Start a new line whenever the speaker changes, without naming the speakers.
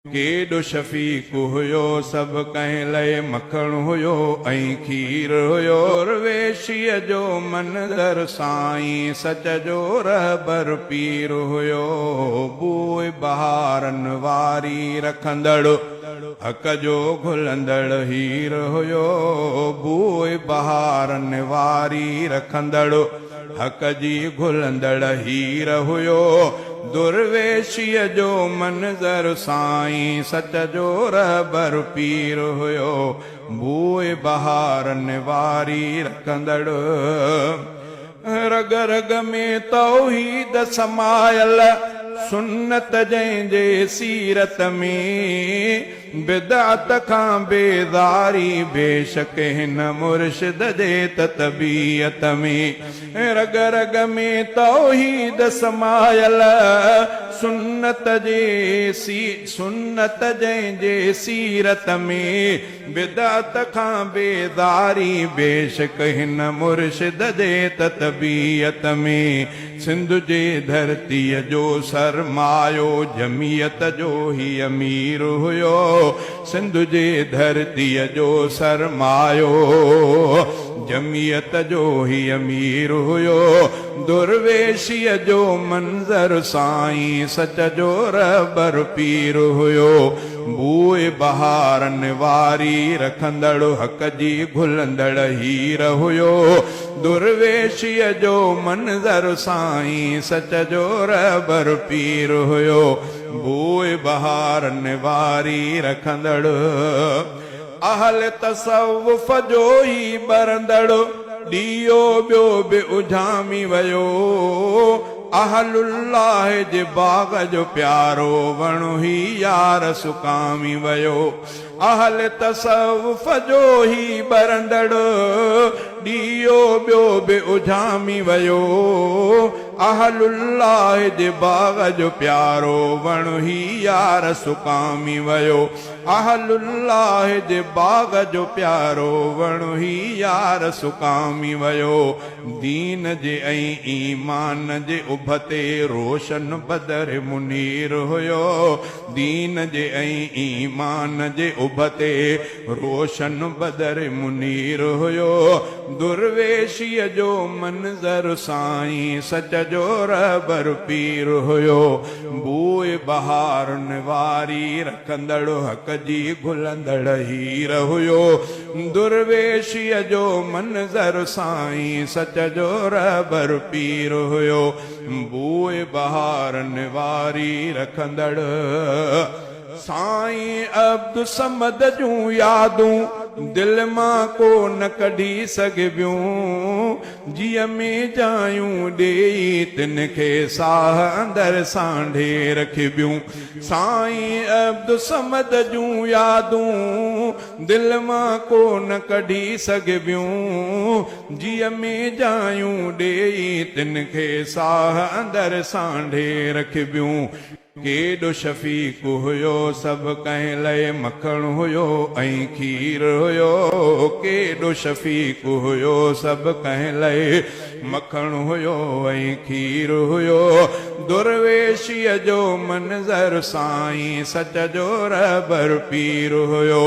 केॾो शफ़ीक़ हुयो सभु कंहिं लए मखण हुयो ऐं खीर हुयो वेशीअ जो मंदर साईं सच जो रहबर पीर हुयो बूए बहारनि वारी रखंदड़ हक़ जो घुलंदड़ हीर हुयो बूए बहारनि वारी रखंदड़ हक़ जी घुलंदड़ हीर हुयो दुर्वेशीअ जो मंज़र साईं सच जो रहबर पीर हुयो बूए बहारनि वारी रखंदड़ रग रग में तौहीद समायल सुन्नत जंहिंजे सीरत में बिदअत खां बेदारी बेशक हिन मुर्शिद जे तबीयत में रग रग में तौहीद समायल सुन्नत जंहिंजे सीरत में बिदअत खां बेदारी बेशक हिन मुर्शिद जे तबीयत में सिंध जे धरतीअ जो सरमायो जमीयत जो ही अमीर हुयो सिंध जे धरतीअ जो सरमायो जमीयत जो ही अमीर हुयो दुर्वेशीअ जो मंज़र साईं सच जो रहबर पीर हुयो बूए बहारनि वारी रखंदड़ हक़ जी घुलंदड़ हीर हुयो दुर्वेशीअ जो मंज़र साईं सच जो रहबर पीर हुयो बूए बहारनि वारी रखंदड़ अहल तसव्वुफ़ जो ही बरंदड़ ॾियो ॿियो बि उझामी वियो अहलुल्लाह जे बाग़ जो प्यारो वणु ही यार सुकामी वियो अहल तसव्वुफ़ जो ही बरंदड़ ॾियो ॿियो बि उझामी वियो अहलुल्लाह जे बाग़ जो प्यारो वणु ही यार सुकामी वियो अहलुल्लाह जे बाग़ जो प्यारो वणु ही यार सुकामी वियो दीन जे ऐं ईमान जे उभते रोशन बदर मुनीर हुयो दीन जे ऐं ईमान जे उभते रोशन बदर मुनीर हुयो दुर्वेशीअ जो मंज़र साईं सच जो रहबर पीर हुयो बूए बहारनि वारी रखंदड़ हक़ जी घुलंदड़ हीर हुयो दुर्वेशीअ जो मंज़र साईं सच जो रहबर पीर हुयो बूए बहारनि वारी रखंदड़ साईं अब्दु समद जूं यादूं दिल मां को न कढी सघिबियूं जीअ में जायूं ॾेई तिन खे साह अंदर सांढे रखिबियूं साईं अब्दु समद जूं यादूं दिल मां को न कढी सघिबियूं जीअ में जायूं ॾेई तिन खे साह अंदर सांढे रखिबियूं केॾो शफ़ीक़ हुयो सभु कंहिं लए मखण हुयो ऐं खीर हुयो केॾो शफ़ीक़ हुयो सभु कंहिं लए मखण हुयो ऐं खीर हुयो दुर्वेशीअ जो मंज़र साईं सच जो रहबर पीर हुयो